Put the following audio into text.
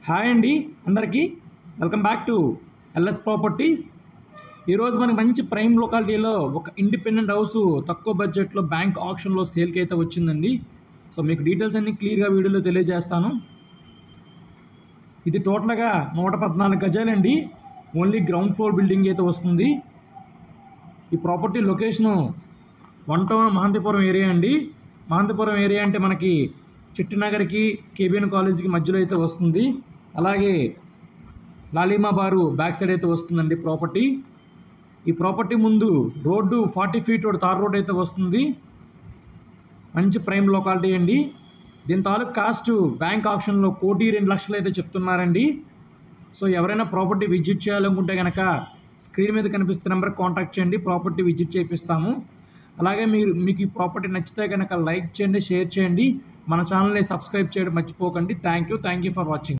Hi అండి అందరికీ welcome back to LS properties. ఈరోజు మనకి మంచి ప్రైమ్ లొకాలిటీలో ఒక ఇండిపెండెంట్ హౌస్ తక్కువ బడ్జెట్లో బ్యాంక్ ఆప్షన్లో సేల్కి అయితే వచ్చిందండి. సో మీకు డీటెయిల్స్ అన్నీ క్లియర్గా వీడియోలో తెలియజేస్తాను. ఇది టోటల్గా 114 గజాలండి. ఓన్లీ గ్రౌండ్ ఫ్లోర్ బిల్డింగ్ అయితే వస్తుంది. ఈ ప్రాపర్టీ లొకేషను 1 టౌన్ మహాంతిపురం ఏరియా అండి. మహాంతిపురం ఏరియా అంటే మనకి చిట్టినగర్కి కేబిఎన్ కాలేజీకి మధ్యలో అయితే వస్తుంది. అలాగే లాలిమా బారు బ్యాక్ సైడ్ అయితే వస్తుందండి ప్రాపర్టీ. ఈ ప్రాపర్టీ ముందు రోడ్డు 40 ఫీట్ తార్ రోడ్ అయితే వస్తుంది. మంచి ప్రైమ్ లొకాలిటీ అండి. దీని తాలూకు కాస్ట్ బ్యాంక్ ఆప్షన్లో 1,02,00,000 అయితే చెప్తున్నారండి. సో ఎవరైనా ప్రాపర్టీ విజిట్ చేయాలనుకుంటే కనుక స్క్రీన్ మీద కనిపిస్తున్న నెంబర్ కాంటాక్ట్ చేయండి, ప్రాపర్టీ విజిట్ చేపిస్తాము. అలాగే మీకు ఈ ప్రాపర్టీ నచ్చితే కనుక లైక్ చేయండి, షేర్ చేయండి, మన ఛానల్ని సబ్స్క్రైబ్ చేయడం మర్చిపోకండి. Thank you for watching.